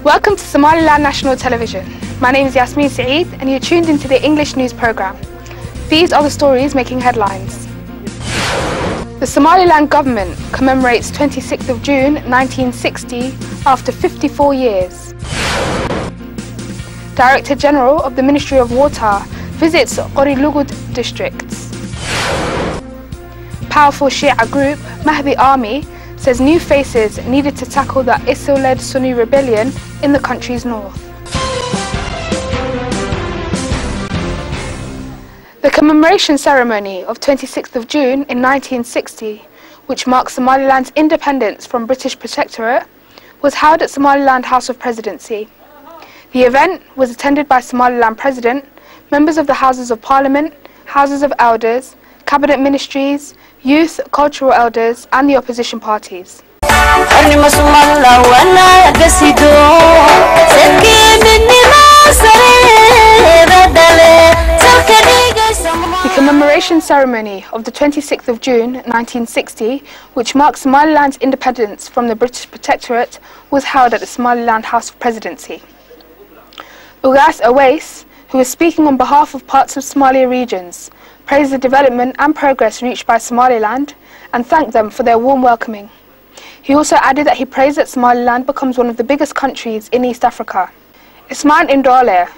Welcome to Somaliland National Television. My name is Yasmin Saeed and you're tuned into the English news programme. These are the stories making headlines. The Somaliland government commemorates 26th of June 1960 after 54 years. Director General of the Ministry of Water visits Qorilugud districts. Powerful Shia group Mahdi Army says new faces needed to tackle the ISIL-led Sunni rebellion in the country's north. The commemoration ceremony of 26th of June in 1960, which marks Somaliland's independence from British protectorate, was held at Somaliland House of Presidency. The event was attended by Somaliland President, members of the Houses of Parliament, Houses of Elders, Cabinet Ministries, youth, cultural elders and the opposition parties. The commemoration ceremony of the 26th of June 1960, which marks Somaliland's independence from the British protectorate, was held at the Somaliland House of Presidency. Ugas Awais, who was speaking on behalf of parts of Somalia regions, praised the development and progress reached by Somaliland and thanked them for their warm welcoming. He also added that he prays that Somaliland becomes one of the biggest countries in East Africa. Ismail Indole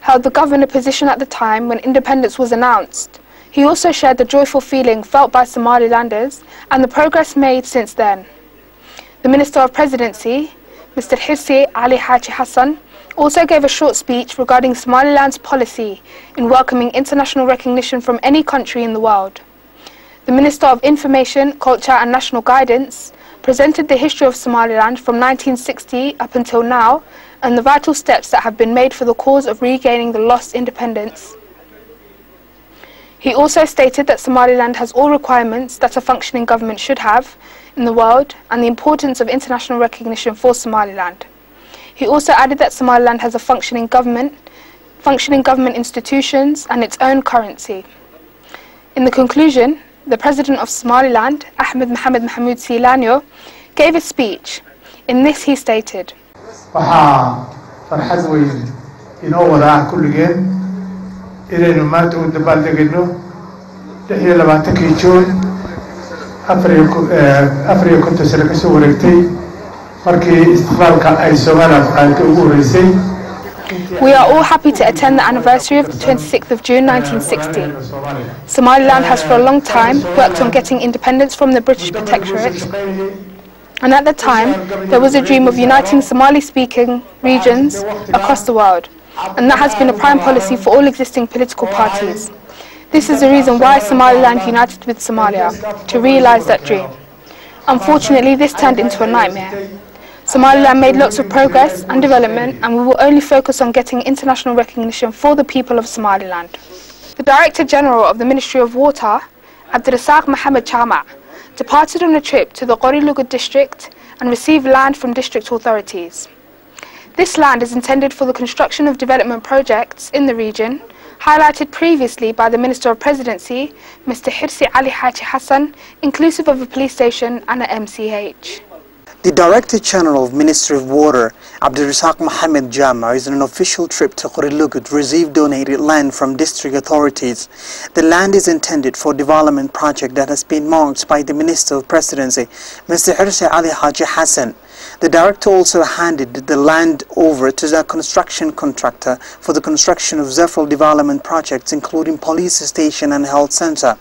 held the governor position at the time when independence was announced. He also shared the joyful feeling felt by Somalilanders and the progress made since then. The Minister of Presidency, Mr. Hirsi Ali Haji Hassan, also gave a short speech regarding Somaliland's policy in welcoming international recognition from any country in the world. The Minister of Information, Culture and National Guidance presented the history of Somaliland from 1960 up until now and the vital steps that have been made for the cause of regaining the lost independence. He also stated that Somaliland has all requirements that a functioning government should have in the world and the importance of international recognition for Somaliland. He also added that Somaliland has a functioning government institutions and its own currency. In the conclusion, the President of Somaliland, Ahmed Mohamed Mahmoud Silanyo, gave a speech. In this he stated, we are all happy to attend the anniversary of the 26th of June 1960. Somaliland has for a long time worked on getting independence from the British protectorate, and at the time there was a dream of uniting Somali-speaking regions across the world, and that has been a prime policy for all existing political parties. This is the reason why Somaliland united with Somalia, to realise that dream. Unfortunately, this turned into a nightmare. Somaliland made lots of progress and development, and we will only focus on getting international recognition for the people of Somaliland. The Director General of the Ministry of Water, Abdurrazak Mohammed Chama, departed on a trip to the Qorilugud district and received land from district authorities. This land is intended for the construction of development projects in the region, highlighted previously by the Minister of Presidency, Mr. Hirsi Ali Haji Hassan, inclusive of a police station and an MCH. The Director General of Ministry of Water, Abdurrazak Mohammed Jama, is on an official trip to Qorilugud to receive donated land from district authorities. The land is intended for development project that has been marked by the Minister of Presidency, Mr. Hirsi Ali Haji Hassan. The director also handed the land over to the construction contractor for the construction of several development projects, including police station and health center.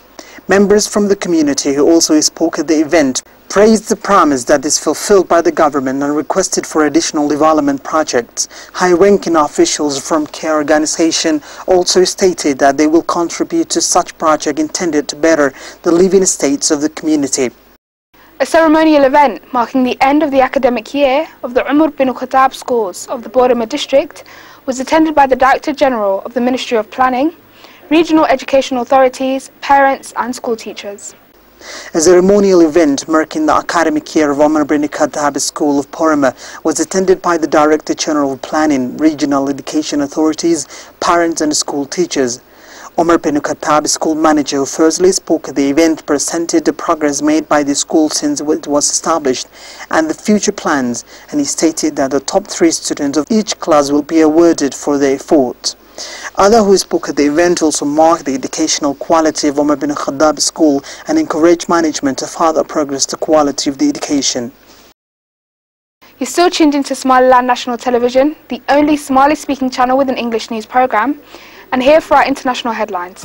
Members from the community who also spoke at the event praised the promise that is fulfilled by the government and requested for additional development projects. High-ranking officials from care organization also stated that they will contribute to such project intended to better the living states of the community. A ceremonial event marking the end of the academic year of the Umar bin Khattab schools of the Borama district was attended by the Director General of the Ministry of Planning, regional education authorities, parents and school teachers. A ceremonial event marking the academic year of Umar bin Khattab School of Borama was attended by the Director General of Planning, regional education authorities, parents and school teachers. Omar bin Khattab, school manager, who firstly spoke at the event, presented the progress made by the school since it was established and the future plans, and he stated that the top 3 students of each class will be awarded for their effort. Others who spoke at the event also marked the educational quality of Omar bin Khattab school and encouraged management to further progress the quality of the education. You're still tuned into Somaliland National Television, the only Somali-speaking channel with an English news programme, and here for our international headlines.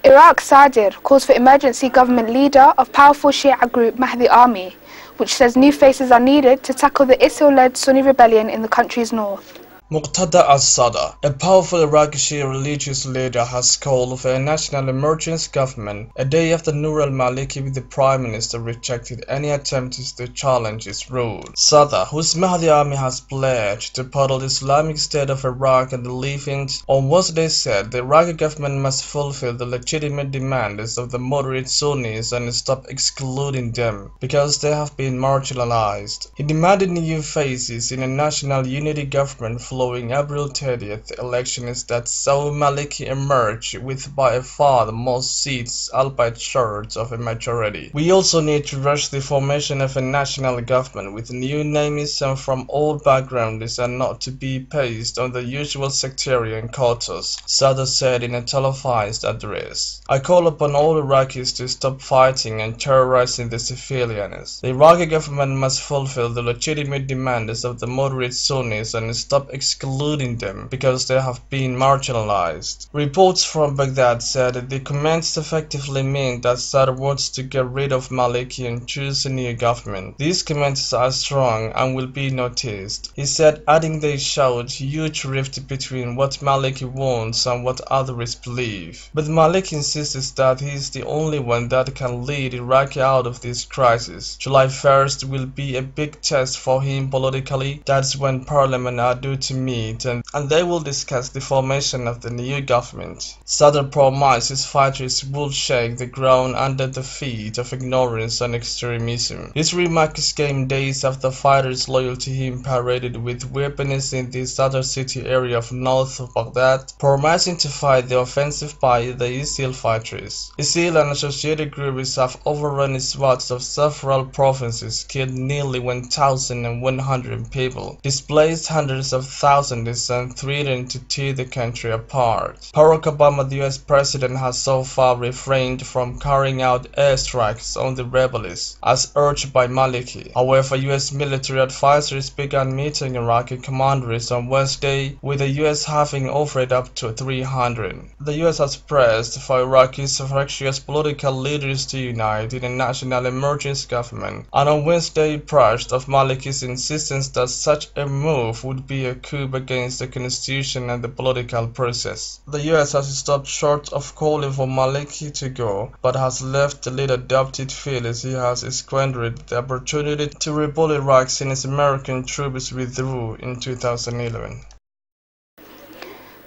Iraq Sadir calls for emergency government leader of powerful Shia group Mahdi Army, which says new faces are needed to tackle the ISIL-led Sunni rebellion in the country's north. Muqtada al-Sadr, a powerful Iraqi Shia religious leader, has called for a national emergency government a day after Nur al-Maliki, the prime minister, rejected any attempts to challenge his rule. Sadr, whose Mahdi army has pledged to battle the Islamic State of Iraq and the Levant, on Wednesday said the Iraqi government must fulfill the legitimate demands of the moderate Sunnis and stop excluding them because they have been marginalized. He demanded new faces in a national unity government following April 30th elections that saw Maliki emerge with by far the most seats, albeit short of a majority. We also need to rush the formation of a national government with new names and from all backgrounds and not to be based on the usual sectarian quotas, Sadr said in a televised address. I call upon all Iraqis to stop fighting and terrorizing the civilians. The Iraqi government must fulfill the legitimate demands of the moderate Sunnis and stop excluding them because they have been marginalized. Reports from Baghdad said the comments effectively mean that Sadr wants to get rid of Maliki and choose a new government. These comments are strong and will be noticed, he said, adding they showed huge rift between what Maliki wants and what others believe. But Maliki insists that he is the only one that can lead Iraq out of this crisis. July 1st will be a big test for him politically. That's when Parliament are due to meet and they will discuss the formation of the new government. Sadr promised his fighters will shake the ground under the feet of ignorance and extremism. His remarks came days after fighters loyal to him paraded with weapons in the southern city area of north of Baghdad, promising to fight the offensive by the ISIL fighters. ISIL and associated groups have overrun swaths of several provinces, killed nearly 1,100 people, displaced hundreds of thousands and threatened to tear the country apart. Barack Obama, the US president, has so far refrained from carrying out airstrikes on the rebels, as urged by Maliki. However, US military advisors began meeting Iraqi commanders on Wednesday, with the US having offered up to 300. The US has pressed for Iraq's fractious political leaders to unite in a national emergency government, and on Wednesday pressed of Maliki's insistence that such a move would be a coup against the constitution and the political process. The US has stopped short of calling for Maliki to go, but has left the leader doubted feels he has squandered the opportunity to rebuild Iraq since American troops withdrew in 2011.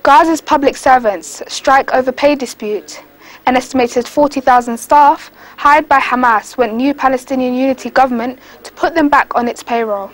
Gaza's public servants strike over pay dispute. An estimated 40,000 staff hired by Hamas went new Palestinian Unity government to put them back on its payroll.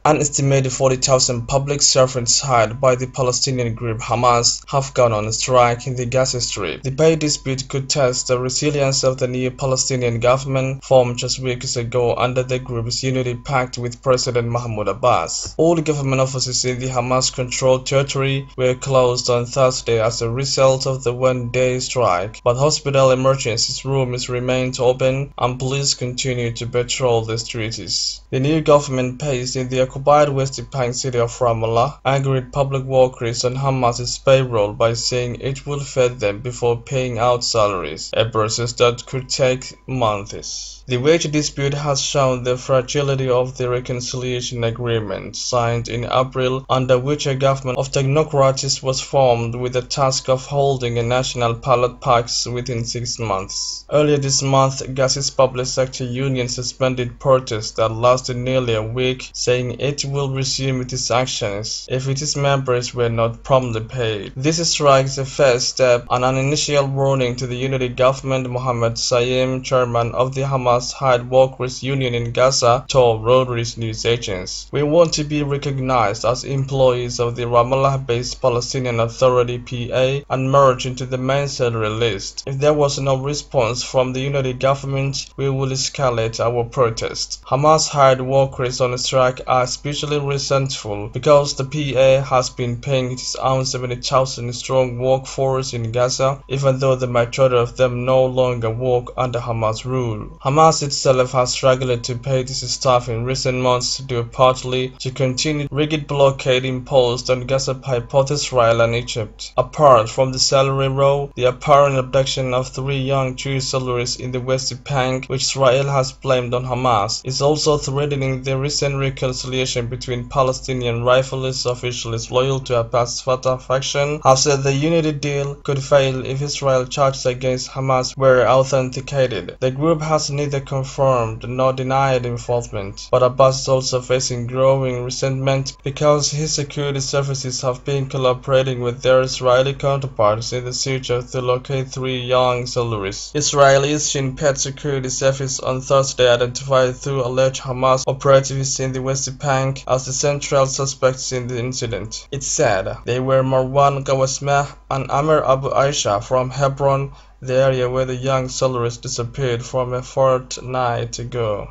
An estimated 40,000 public servants hired by the Palestinian group Hamas have gone on strike in the Gaza Strip. The pay dispute could test the resilience of the new Palestinian government formed just weeks ago under the group's unity pact with President Mahmoud Abbas. All government offices in the Hamas-controlled territory were closed on Thursday as a result of the one-day strike, but hospital emergency rooms remained open and police continued to patrol the streets. The new government pays in the occupied West Bank city of Ramallah angered public workers on Hamas's payroll by saying it will feed them before paying out salaries, a process that could take months. The wage dispute has shown the fragility of the reconciliation agreement signed in April, under which a government of technocrats was formed with the task of holding a national ballot box within 6 months. Earlier this month, Gaza's public sector union suspended protests that lasted nearly a week, saying it will resume its actions if its members were not promptly paid. This strike is a first step and an initial warning to the unity government. Mohammed Sayyim, chairman of the Hamas Hamas-hired workers' union in Gaza told Reuters news agents. "We want to be recognized as employees of the Ramallah-based Palestinian Authority (PA) and merge into the main salary list. If there was no response from the unity government, we will escalate our protest." Hamas-hired workers on strike are especially resentful because the PA has been paying its own 70,000-strong workforce in Gaza, even though the majority of them no longer work under Hamas rule. Hamas itself has struggled to pay its staff in recent months due partly to continued rigid blockade imposed on Gaza by both Israel and Egypt. Apart from the salary row, the apparent abduction of 3 young Jewish soldiers in the West Bank, which Israel has blamed on Hamas, is also threatening the recent reconciliation between Palestinian rifles. Officials loyal to Abbas' Fatah faction have said the unity deal could fail if Israel charges against Hamas were authenticated. The group has neither confirmed nor denied involvement, but Abbas is also facing growing resentment because his security services have been collaborating with their Israeli counterparts in the search to locate 3 young soldiers. Israelis Shin Bet security service on Thursday identified 2 alleged Hamas operatives in the West Bank as the central suspects in the incident. It said they were Marwan Gawasmeh and Amir Abu Aisha from Hebron, the area where the young soldiers disappeared from a fortnight ago.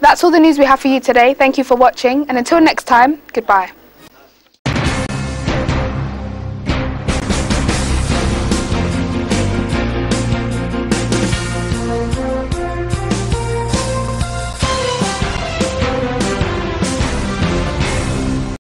That's all the news we have for you today. Thank you for watching, and until next time, goodbye.